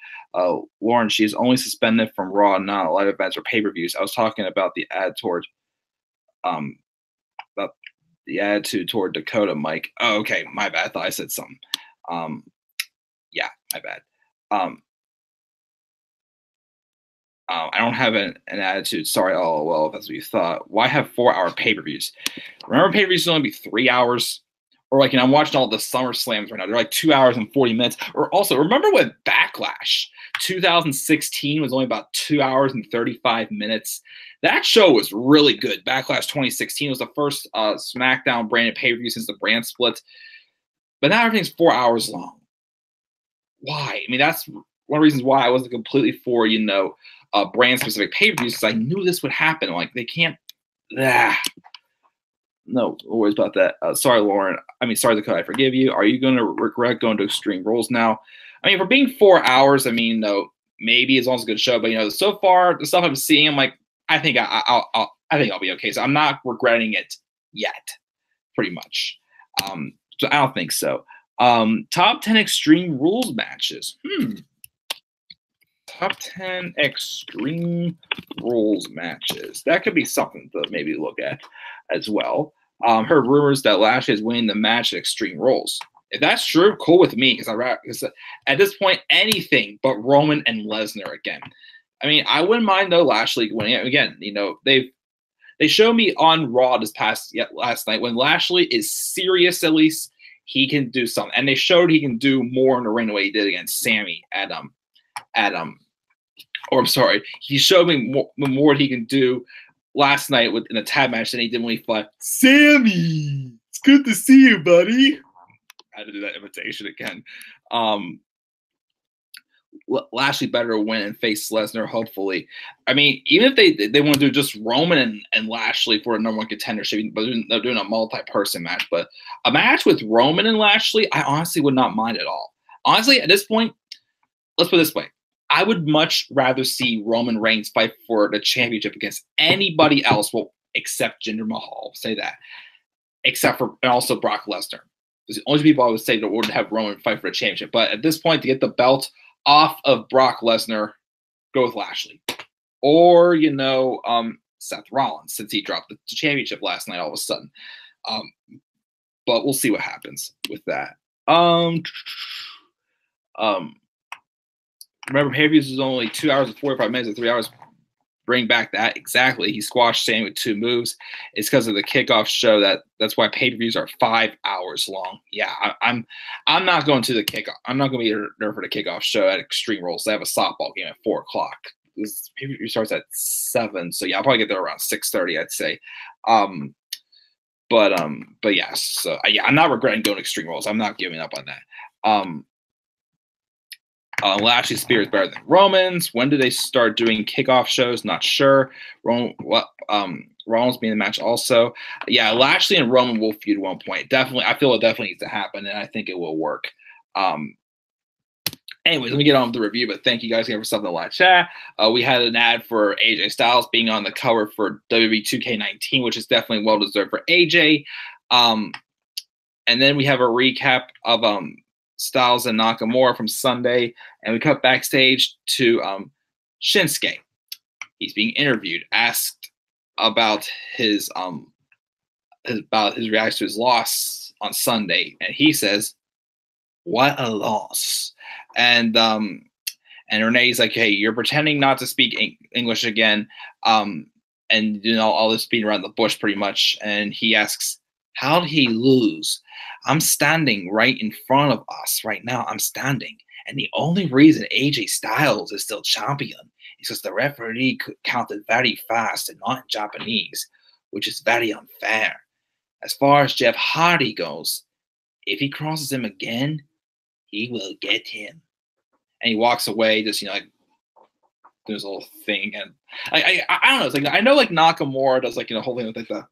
Lauren, she is only suspended from Raw, not live events or pay-per-views. I was talking about the attitude toward Dakota, Mike. Oh, okay, my bad. I thought I said something. Yeah, my bad. I don't have an attitude. Sorry, LOL, if that's what you thought. Why have 4-hour pay-per-views? Remember, pay-per-views used to only be 3 hours? Or I'm watching all the Summer Slams right now. They're 2 hours and 40 minutes. Or also, remember when Backlash 2016 was only about 2 hours and 35 minutes? That show was really good. Backlash 2016 was the first SmackDown branded pay-per-view since the brand split. But now everything's 4 hours long. Why? I mean, that's one of the reasons why I wasn't completely for, you know, brand specific pay-per-views, because I knew this would happen. Like, they can't. No worries about that. Sorry, Lauren. I mean, sorry, Dakota. I forgive you. Are you going to regret going to Extreme Rules now? I mean, for being 4 hours, I mean, no, maybe as long as a good show. But, you know, so far the stuff I'm seeing, I'm like, I think I'll be okay. So I'm not regretting it yet, pretty much. So I don't think so. Top 10 Extreme Rules matches. Top 10 Extreme Rules matches. That could be something to maybe look at as well. Heard rumors that Lashley is winning the match at Extreme Rules. If that's true, cool with me, because at this point, anything but Roman and Lesnar again. I mean, I wouldn't mind though Lashley winning it again. You know, they showed me on Raw last night when Lashley is serious, at least he can do something, and they showed he can do more in the ring the way he did against Sammy he showed me more he can do last night in a tag match than he did when he fought Sammy. It's good to see you, buddy. I had to do that imitation again. Lashley better win and face Lesnar, hopefully. I mean, even if they want to do just Roman and Lashley for a number one contendership, but they're doing a multi-person match. But a match with Roman and Lashley, I honestly would not mind at all. Honestly, at this point, let's put it this way. I would much rather see Roman Reigns fight for the championship against anybody else, well, except Jinder Mahal. Say that. And also Brock Lesnar. There's the only people I would say that would have Roman fight for the championship. But at this point, to get the belt off of Brock Lesnar, go with Lashley. Or, you know, Seth Rollins, since he dropped the championship last night all of a sudden. But we'll see what happens with that. Remember, pay-per-views is only 2 hours and 45 minutes and 3 hours. Bring back that. Exactly. He squashed Sammy with 2 moves. It's because of the kickoff show that's why pay-per-views are 5 hours long. Yeah, I'm not going to the kickoff. I'm not going to be there for the kickoff show at Extreme Rules. They have a softball game at 4 o'clock. This pay-per-view starts at 7, so yeah, I'll probably get there around 6:30, I'd say. But yeah, so yeah, I'm not regretting going to Extreme Rules. I'm not giving up on that. Lashley Spear is better than Roman's. When do they start doing kickoff shows? Not sure. Roman's being the match also. Yeah, Lashley and Roman will feud at one point. Definitely, I feel it definitely needs to happen, and I think it will work. Anyways, let me get on with the review, but thank you guys again for something to live chat. We had an ad for AJ Styles being on the cover for WWE 2K19, which is definitely well-deserved for AJ. And then we have a recap of Styles and Nakamura from Sunday, and we cut backstage to Shinsuke. He's being interviewed, asked about his reaction to his loss on Sunday, and he says, "What a loss!" And Renee's like, "Hey, you're pretending not to speak English again," and you know all this being around the bush pretty much. And he asks, "How did he lose? I'm standing right in front of us right now. I'm standing. And the only reason AJ Styles is still champion is because the referee counted very fast and not in Japanese, which is very unfair. As far as Jeff Hardy goes, if he crosses him again, he will get him." And he walks away, just, you know, like, there's a little thing. And I don't know. It's like, I know, like, Nakamura does, like, you know, whole thing with, like, the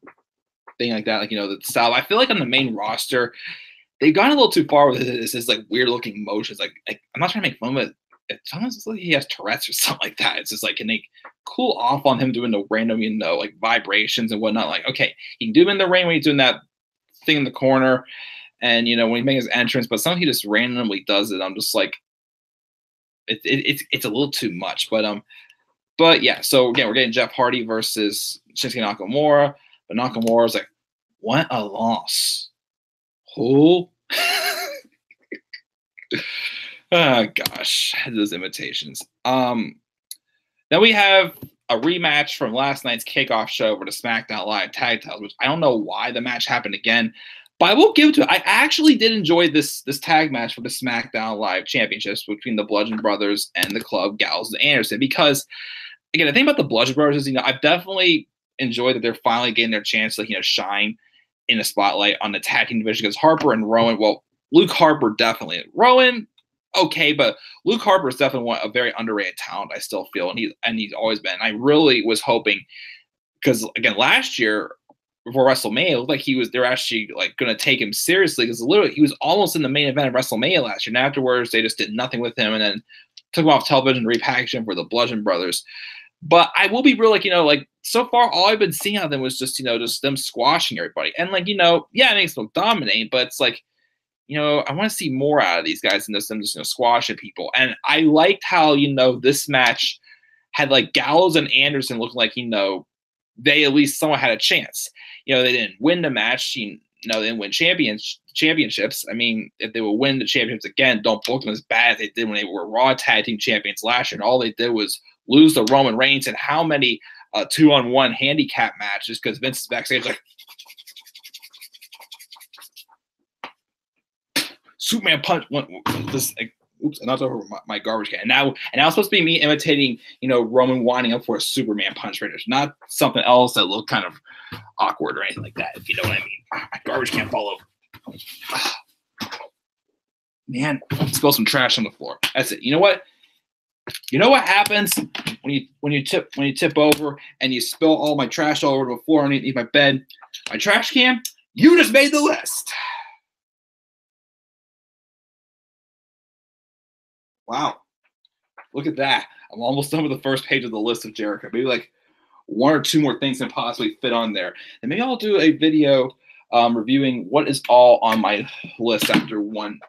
thing like that, like, you know, the style. I feel like on the main roster, they've gone a little too far with this like weird looking motions. Like I'm not trying to make fun of it. Sometimes it's like he has Tourette's or something like that. It's just like, can they cool off on him doing the random, you know, like vibrations and whatnot? Like, okay, he can do them in the ring when he's doing that thing in the corner, and you know when he makes his entrance. But sometimes he just randomly does it. I'm just like, it's a little too much. But yeah. So again, we're getting Jeff Hardy versus Shinsuke Nakamura. But Nakamura's like, what a loss. Who? Oh, gosh. Those imitations. Then we have a rematch from last night's kickoff show for the SmackDown Live Tag Titles, which I don't know why the match happened again, but I will give it to it. I actually did enjoy this tag match for the SmackDown Live Championships between the Bludgeon Brothers and the Club Gallows and Anderson, because, again, the thing about the Bludgeon Brothers is, you know, I've definitely enjoyed that they're finally getting their chance to, you know, shine in a spotlight on the tag team division, because Harper and Rowan, well, Luke Harper definitely. Rowan, okay, but Luke Harper is definitely a very underrated talent. I still feel, and he's always been. I really was hoping because again last year before WrestleMania, it looked like they're actually like going to take him seriously because literally he was almost in the main event of WrestleMania last year. And afterwards, they just did nothing with him and then took him off television, repackaged him for the Bludgeon Brothers. But I will be real, like, like so far, all I've been seeing out of them was just, just them squashing everybody. And like, yeah, it makes them dominate, but it's like, I want to see more out of these guys than them just, squashing people. And I liked how, this match had like Gallows and Anderson looking like, they at least somewhat had a chance. They didn't win the match. They didn't win championships. I mean, if they would win the championships again, don't book them as bad as they did when they were Raw Tag Team Champions last year. And all they did was lose to Roman Reigns and how many 2-on-1 handicap matches because Vince is backstage like Superman punch. Oops, I knocked over my garbage can. And now it's supposed to be me imitating, Roman winding up for a Superman punch right there. Not something else that looked kind of awkward or anything like that, if you know what I mean. My garbage can fall over. Man, spill some trash on the floor. That's it. You know what? You know what happens when you tip over and you spill all my trash all over the floor underneath my bed? My trash can? You just made the list. Wow. Look at that. I'm almost done with the first page of the list of Jericho. Maybe like one or two more things can possibly fit on there. And maybe I'll do a video reviewing what is all on my list after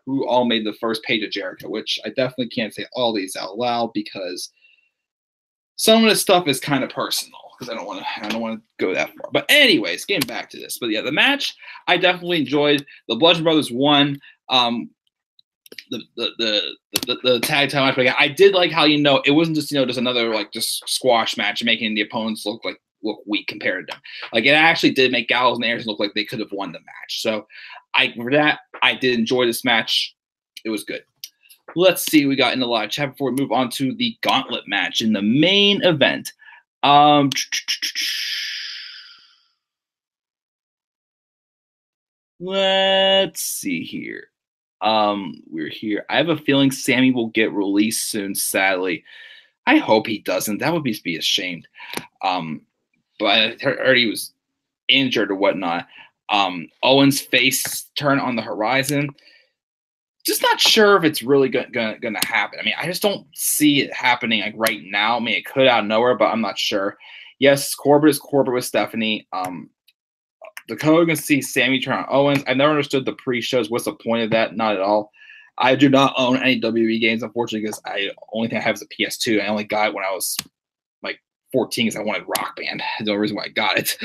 who all made the first page of Jericho, which I definitely can't say all these out loud because some of this stuff is kind of personal because I don't want to go that far. But anyways, getting back to this. But yeah, the match I definitely enjoyed. The Bludgeon Brothers won. The tag time match. But yeah, I did like how it wasn't just just another like just squash match making the opponents look weak compared to them. Like it actually did make Gallows and Anderson look like they could have won the match. So for that I did enjoy this match. It was good. Let's see what we got in the live chat before we move on to the gauntlet match in the main event. Let's see here. We're here. I have a feeling Sammy will get released soon, sadly. I hope he doesn't. That would be a shame. But I heard he was injured or whatnot. Owen's face turn on the horizon. Just not sure if it's really gonna happen. I mean, I just don't see it happening like right now. I mean, it could out of nowhere, but I'm not sure. Yes, Corbett is Corbett with Stephanie. Dakota can see Sammy turn on Owens. I never understood the pre-shows. What's the point of that? Not at all. I do not own any WWE games, unfortunately, because only thing I have is a PS2. I only got it when I was like 14 because I wanted Rock Band. That's the only reason why I got it.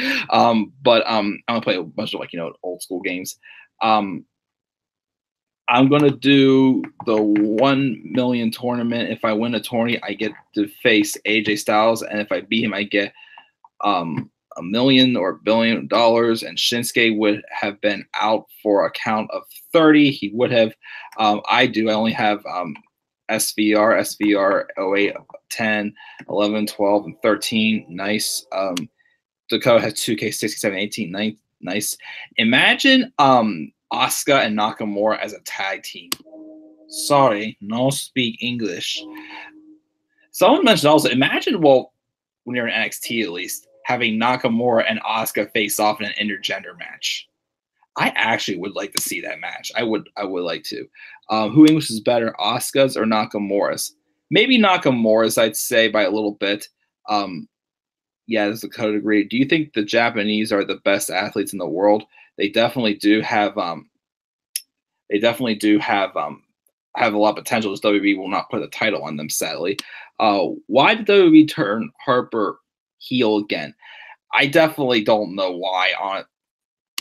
But I only play a bunch of old school games. I'm gonna do the 1 million tournament. If I win a tourney, I get to face AJ Styles, and if I beat him, I get $1 million or $1 billion, and Shinsuke would have been out for a count of 30. He would have. I only have SVR 08, 10, 11, 12, and 13. Nice. Dakota has 2K, 67, 18, nice. Imagine Asuka and Nakamura as a tag team. Sorry, no speak English. Someone mentioned also, imagine, when you're in NXT at least, having Nakamura and Asuka face off in an intergender match. I actually would like to see that match. I would like to. Who English is better, Asuka's or Nakamura's? Maybe Nakamura's, I'd say, by a little bit. Yeah, there's a code agree. Do you think the Japanese are the best athletes in the world? They definitely do have. They definitely do have a lot of potential. Just WWE will not put a title on them, sadly. Why did WWE turn Harper heel again? I definitely don't know why.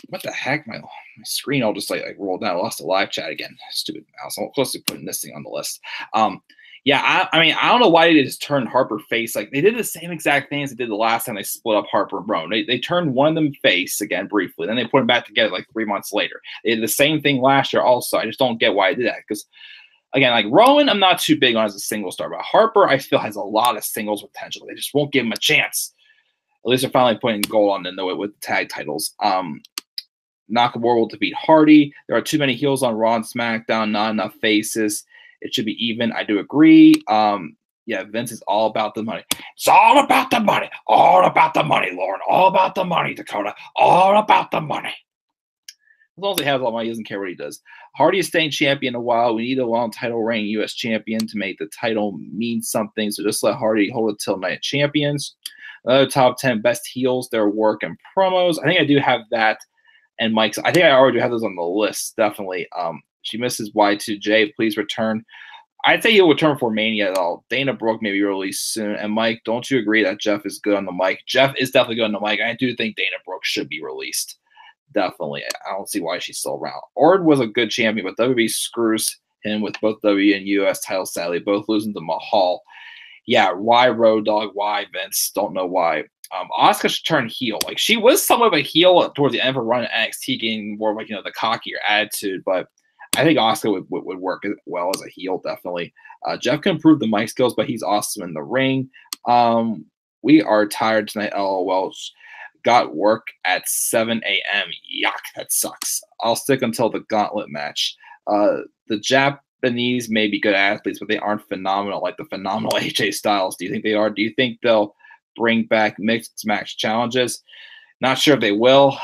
What the heck? My screen all just like rolled down. I lost the live chat again. Stupid mouse. I'm close to putting this thing on the list. Yeah, I mean, I don't know why they just turned Harper face. Like, they did the same exact thing as they did the last time they split up Harper and Rowan. They turned one of them face again briefly. Then they put them back together like 3 months later. They did the same thing last year also. I just don't get why they did that. Because, again, like Rowan, I'm not too big on as a single star. But Harper, I feel, has a lot of singles potential. They just won't give him a chance. At least they're finally putting gold on the with the tag titles. Nakamura will defeat Hardy. There are too many heels on Raw and SmackDown, not enough faces. It should be even. I do agree. Yeah, Vince is all about the money. It's all about the money. All about the money, Lauren. All about the money, Dakota. All about the money. As long as he has all the money, he doesn't care what he does. Hardy is staying champion a while. We need a long title reign U.S. champion to make the title mean something. So just let Hardy hold it till Night of Champions. Another top 10 best heels, their work and promos. I think I do have that. And Mike's, I think I already have those on the list, definitely. She misses Y2J. Please return. I'd say he'll return for Mania at all. Dana Brooke may be released soon. And Mike, don't you agree that Jeff is good on the mic? Jeff is definitely good on the mic. I do think Dana Brooke should be released. Definitely. I don't see why she's still around. Ord was a good champion, but WWE screws him with both W and US titles, sadly, both losing to Mahal. Yeah, why Road Dogg? Why Vince? Don't know why. Asuka should turn heel. Like, she was somewhat of a heel towards the end of her run at NXT, getting more like, the cockier attitude, but I think Asuka would work as well as a heel, definitely. Jeff can improve the mic skills, but he's awesome in the ring. We are tired tonight, LOL. Got work at 7 a.m. Yuck, that sucks. I'll stick until the gauntlet match. The Japanese may be good athletes, but they aren't phenomenal like the phenomenal AJ Styles. Do you think they are? Do you think they'll bring back mixed match challenges? Not sure if they will.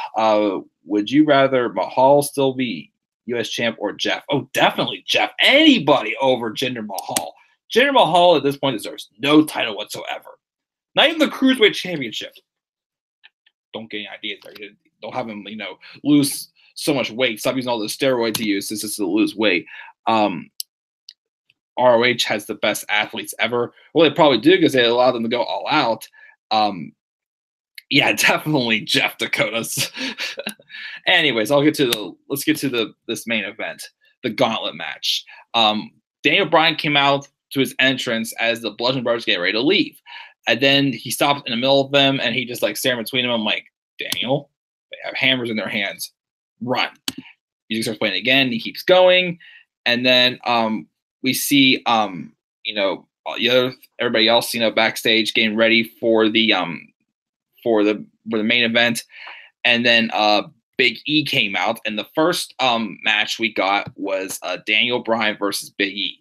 Would you rather Mahal still be U.S. champ or Jeff? Oh, definitely Jeff. Anybody over Jinder Mahal. Jinder Mahal at this point deserves no title whatsoever. Not even the Cruiserweight Championship. Don't get any ideas there. Don't have him, lose so much weight. Stop using all the steroids he uses just to lose weight. ROH has the best athletes ever. Well, they probably do because they allow them to go all out. Yeah, definitely Jeff Dakotas. Anyways, let's get to this main event, the gauntlet match. Daniel Bryan came out to his entrance as the Bludgeon Brothers get ready to leave. And then he stopped in the middle of them, and he just staring between them. I'm like, Daniel, they have hammers in their hands. Run. Music starts playing again. He keeps going, and then we see everybody else backstage getting ready for the main event, and then Big E came out, and the first match we got was Daniel Bryan versus Big E.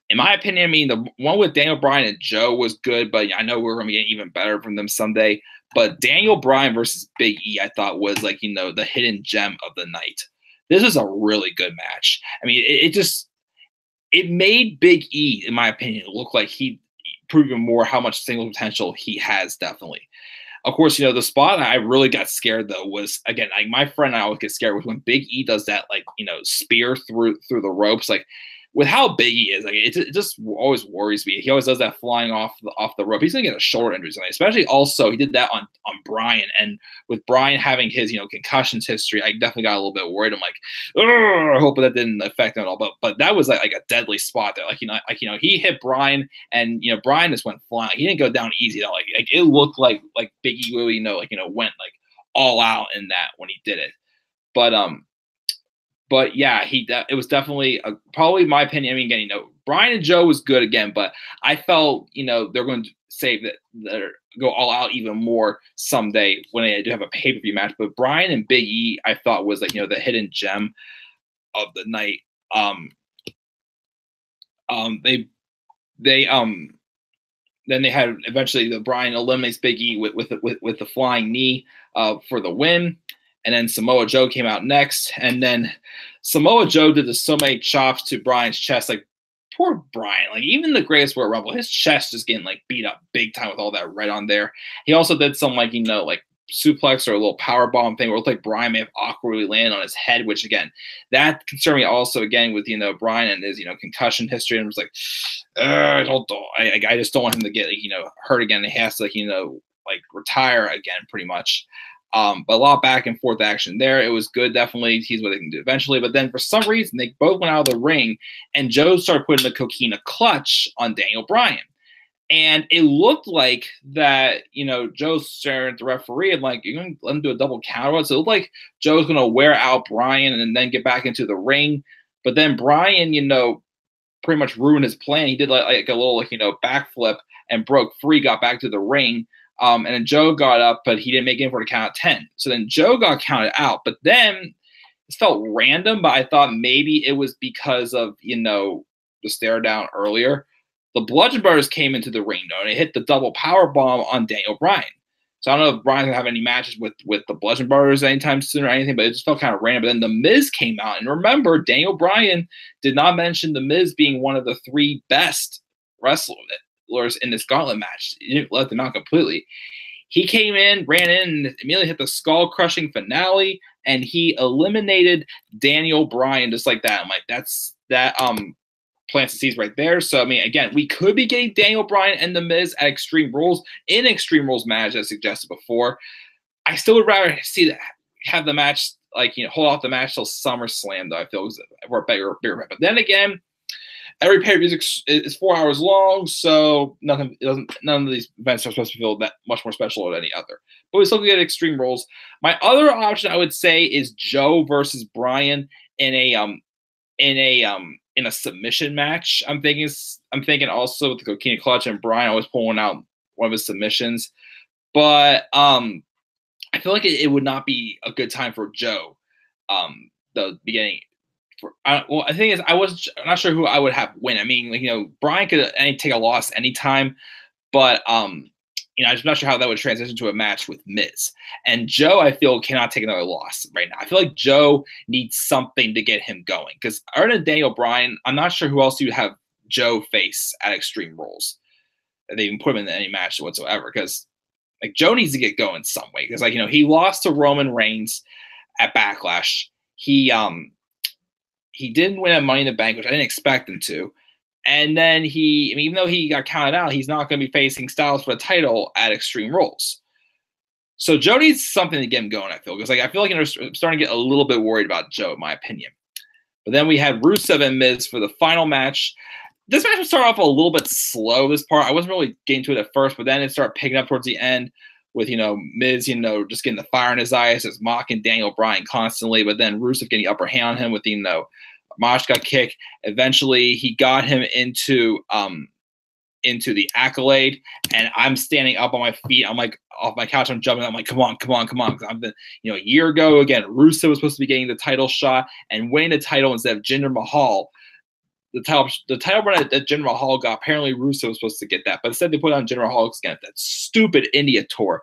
In my opinion, the one with Daniel Bryan and Joe was good, but I know we're going to get even better from them someday. But Daniel Bryan versus Big E, I thought was the hidden gem of the night. This was a really good match. It made Big E, in my opinion, look like he proven more how much single potential he has, definitely. Of course, the spot I really got scared, though, was, again, my friend and I always get scared was when Big E does that, spear through the ropes. With how big he is, it just always worries me. He always does that flying off the rope. He's gonna get a shoulder injury tonight, especially also he did that on Bryan. And with Bryan having his concussions history, I definitely got a little bit worried. I'm like, I hope that didn't affect him at all. But that was like a deadly spot there. He hit Bryan, and Bryan just went flying. He didn't go down easy though. It looked like Big E really went all out in that when he did it. But yeah, it was definitely probably my opinion. Again, Bryan and Joe was good again, but I felt they're going to save that, they're go all out even more someday when they do have a pay-per-view match. But Bryan and Big E, I thought was the hidden gem of the night. Then they had eventually the Bryan eliminates Big E with the flying knee for the win. And then Samoa Joe came out next. And then Samoa Joe did so many chops to Bryan's chest. Poor Bryan. Even the greatest Royal Rumble, his chest is getting beat up big time with all that red on there. He also did some suplex or a little power bomb thing where it looked like Bryan may have awkwardly landed on his head, which again, that concerned me also again with Bryan and his concussion history, and was I just don't want him to get hurt again. He has to retire again pretty much. But a lot of back and forth action there. It was good, definitely. He's what they can do eventually. But then for some reason, they both went out of the ring, and Joe started putting the coquina clutch on Daniel Bryan. And it looked like that, Joe's staring at the referee and you're going to let him do a double counter. So it looked like Joe's going to wear out Bryan and then get back into the ring. But then Bryan, pretty much ruined his plan. He did a little, backflip and broke free, got back to the ring. And then Joe got up, but he didn't make it for the count of 10. So then Joe got counted out. But then it felt random, but I thought maybe it was because of, the stare down earlier, the Bludgeon Brothers came into the ring though, and they hit the double power bomb on Daniel Bryan. So I don't know if Bryan's gonna have any matches with the Bludgeon Brothers anytime soon or anything, but it just felt kind of random. But then the Miz came out, and remember, Daniel Bryan did not mention the Miz being one of the 3 best wrestlers in this gauntlet match. He didn't let them out completely. He came in, ran in, and immediately hit the skull-crushing finale, and he eliminated Daniel Bryan just like that. I'm like, that plants the seeds right there. So, I mean, again, we could be getting Daniel Bryan and The Miz at Extreme Rules in Extreme Rules match, as suggested before. I still would rather see that, have the match, like, hold off the match till SummerSlam, though. I feel we're a bigger bet. But then again, every pay-per-view is 4 hours long, so none of these events are supposed to feel that much more special than any other. But we still get Extreme Rules. My other option, I would say, is Joe versus Bryan in a submission match. I'm thinking also with the Coquina Clutch and Bryan always pulling out one of his submissions. But I feel like it would not be a good time for Joe. The beginning. Well, the thing is, I'm not sure who I would have win. I mean, Bryan could take a loss anytime, but I'm not sure how that would transition to a match with Miz. And Joe, I feel, cannot take another loss right now. I feel like Joe needs something to get him going. Because other than Daniel Bryan, I'm not sure who else you have Joe face at Extreme Rules. They even put him in any match whatsoever. Because Joe needs to get going some way. Because he lost to Roman Reigns at Backlash. He didn't win at Money in the Bank, which I didn't expect him to. And then even though he got counted out, he's not going to be facing Styles for the title at Extreme Rules. So Joe needs something to get him going, I feel. Because I feel like I'm starting to get a little bit worried about Joe, in my opinion. But then we had Rusev and Miz for the final match. This match would start off a little bit slow, this part. I wasn't really getting to it at first, but then it started picking up towards the end with, Miz, just getting the fire in his eyes, just mocking Daniel Bryan constantly. But then Rusev getting the upper hand on him with, Mashka kick. Eventually, he got him into the accolade, and I'm standing up on my feet. I'm like off my couch. I'm jumping. I'm like, come on. I've been, a year ago again, Rusev was supposed to be getting the title shot and winning the title instead of Jinder Mahal. The title run that Jinder Mahal got, apparently Rusev was supposed to get that, but instead they put on Jinder Mahal again, that stupid India tour.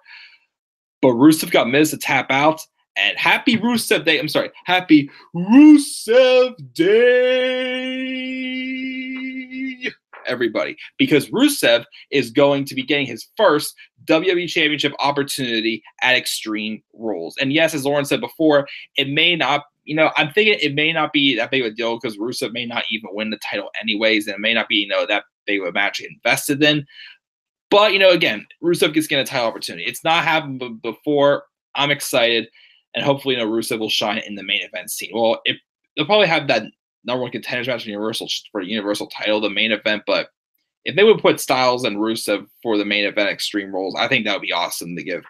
But Rusev got Miz to tap out. And happy Rusev Day. I'm sorry. Happy Rusev Day, everybody. Because Rusev is going to be getting his first WWE Championship opportunity at Extreme Rules. And yes, as Lauren said before, it may not, I'm thinking it may not be that big of a deal because Rusev may not even win the title anyways. And it may not be, that big of a match invested in. But, again, Rusev gets getting a title opportunity. It's not happened before. I'm excited. And hopefully, Rusev will shine in the main event scene. Well, they'll probably have that #1 contenders match for the Universal title, the main event. But if they would put Styles and Rusev for the main event Extreme Rules, I think that would be awesome to give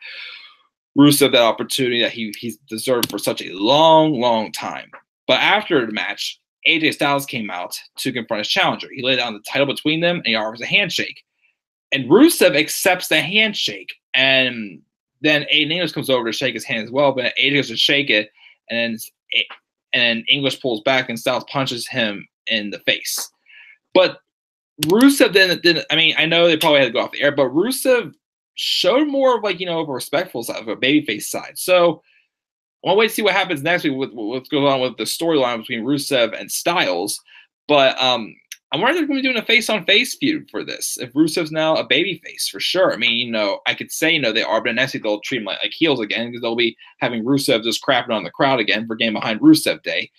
Rusev that opportunity that he's deserved for such a long, long time. But after the match, AJ Styles came out to confront his challenger. He laid down the title between them, and he offers a handshake. And Rusev accepts the handshake, and then Aiden English comes over to shake his hand as well, but AJ goes to shake it, and then English pulls back, and Styles punches him in the face. But Rusev didn't. I mean, I know they probably had to go off the air, but Rusev showed more of of a respectful side, of a babyface side. So I want to wait to see what happens next week with what's going on with the storyline between Rusev and Styles. But I'm wondering if they're going to be doing a face-on-face feud for this. If Rusev's now a babyface, for sure. I mean, I could say, they are, but next week they'll treat him like heels again because they'll be having Rusev just crapping on the crowd again for getting behind Rusev Day.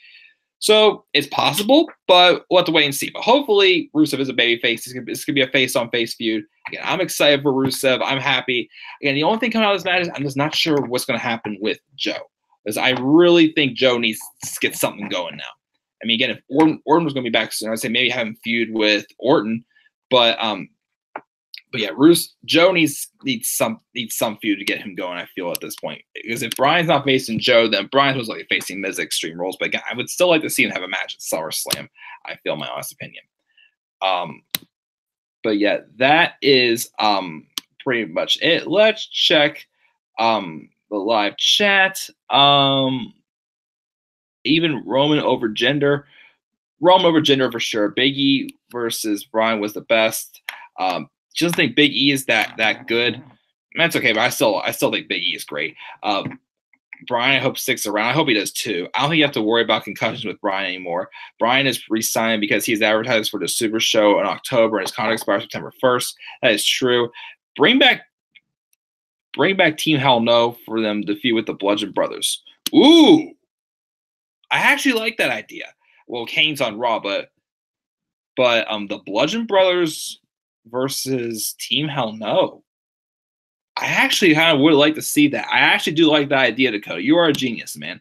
So it's possible, but we'll have to wait and see. But hopefully Rusev is a babyface. This could be a face-on-face feud. Again, I'm excited for Rusev. I'm happy. Again, the only thing coming out of this match is I'm just not sure what's going to happen with Joe. Because I really think Joe needs to get something going now. I mean, again, if Orton was going to be back soon, I'd say maybe have him feud with Orton, but yeah, Joe needs some feud to get him going. I feel at this point, because if Bryan's not facing Joe, then Bryan's most likely facing Miz at Extreme Rules. But again, I would still like to see him have a match at SummerSlam. I feel, my honest opinion. But yeah, that is pretty much it. Let's check the live chat. Even Roman over Jinder. Rome over Jinder for sure. Big E versus Bryan was the best. Just think Big E is that good. That's okay, but I still think Big E is great. Bryan, I hope sticks around. I hope he does too. I don't think you have to worry about concussions with Bryan anymore. Bryan is re-signed because he's advertised for the Super Show in October, and his contract expires September 1st. That is true. Bring back Team Hell No for them to feud with the Bludgeon Brothers. Ooh, I actually like that idea. Well, Kane's on Raw, but the Bludgeon Brothers versus Team Hell No. I actually kind of would like to see that. I actually do like that idea, Dakota. You are a genius, man.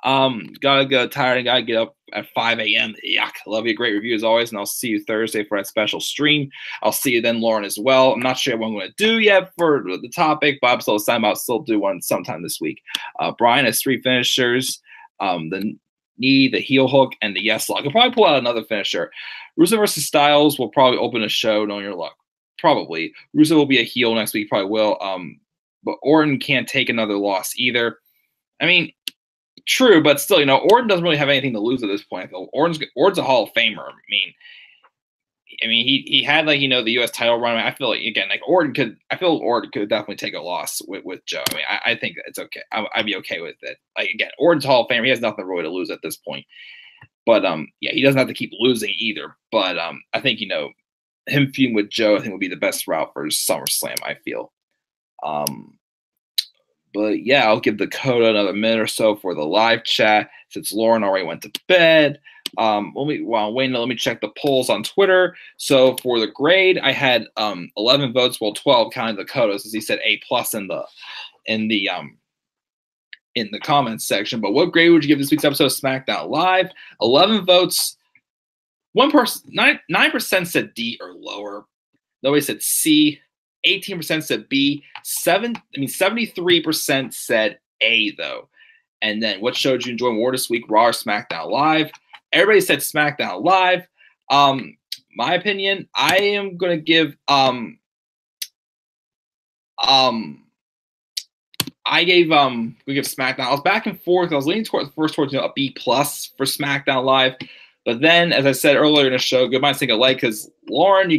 Gotta go tired and gotta get up at 5 a.m. Yuck. Love you. Great review as always. And I'll see you Thursday for that special stream. I'll see you then, Lauren, as well. I'm not sure what I'm going to do yet for the topic, but I'm still excited about still do one sometime this week. Bryan has 3 finishers. The knee, the heel hook, and the yes lock. I'll probably pull out another finisher. Rusev versus Styles will probably open a show, knowing your luck. Probably. Rusev will be a heel next week, probably will. But Orton can't take another loss either. I mean, true, but still, Orton doesn't really have anything to lose at this point. Orton's a Hall of Famer. I mean, he had the U.S. title run. I feel like again, Orton could definitely take a loss with Joe. I mean, I think it's okay. I'd be okay with it. Again, Orton's Hall of Famer. He has nothing really to lose at this point. But yeah, he doesn't have to keep losing either. But I think him feuding with Joe, I think would be the best route for SummerSlam. I feel. But yeah, I'll give Dakota another minute or so for the live chat since Lauren already went to bed. While I'm waiting, let me check the polls on Twitter. So for the grade, I had 11 votes, well 12 counting Dakota's, as he said A+ in the comments section. But what grade would you give this week's episode of SmackDown Live? 11 votes. 9% said D or lower. Nobody said C. 18% said B. 73% said A though. And then what show did you enjoy more this week? Raw or SmackDown Live? Everybody said SmackDown Live. My opinion, I am gonna give we give SmackDown. I was back and forth. I was leaning towards a B+ for SmackDown Live. But then, as I said earlier in the show, good minds think alike, because Lauren, I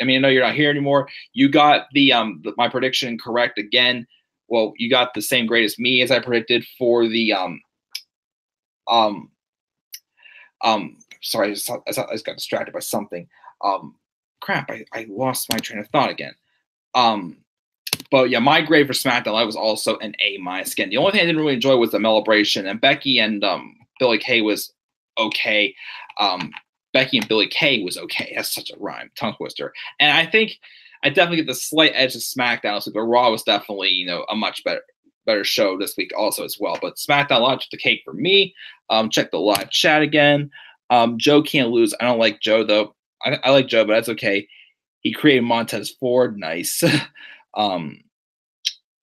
know you're not here anymore. You got my prediction correct again. Well, you got the same grade as me as I predicted for the sorry, I just got distracted by something. Crap, I lost my train of thought again. But yeah, my grade for SmackDown Live was also an A-. Again, the only thing I didn't really enjoy was the celebration, and Becky and Billie Kay was okay. Becky and Billie Kay was okay. That's such a rhyme, tongue twister. And I think I definitely get the slight edge of SmackDown. So the Raw was definitely, a much better show this week also as well. But SmackDown Live took the cake for me. Check the live chat again. Joe can't lose. I don't like Joe though. I like Joe, but that's okay. He created Montez Ford. Nice. But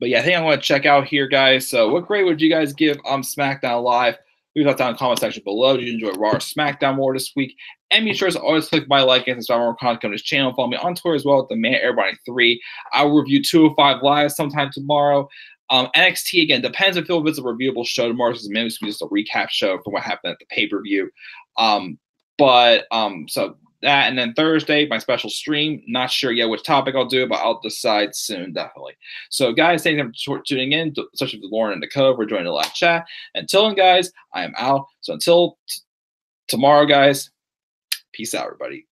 yeah, I think I'm going to check out here, guys. So what grade would you guys give SmackDown Live? Leave that down in the comment section below. Did you enjoy Raw or SmackDown more this week? And be sure to always click my like and subscribe more content on this channel. Follow me on Twitter as well at the Man Everybody 3. I'll review 205 Live sometime tomorrow. NXT, again, depends if it's a reviewable show tomorrow. This is maybe just a recap show for what happened at the pay-per-view. So that, and then Thursday, my special stream. Not sure yet which topic I'll do, but I'll decide soon, definitely. So, guys, thank you for tuning in, especially for Lauren and Dakota for joining the live chat. Until then, guys, I am out. So until tomorrow, guys, peace out, everybody.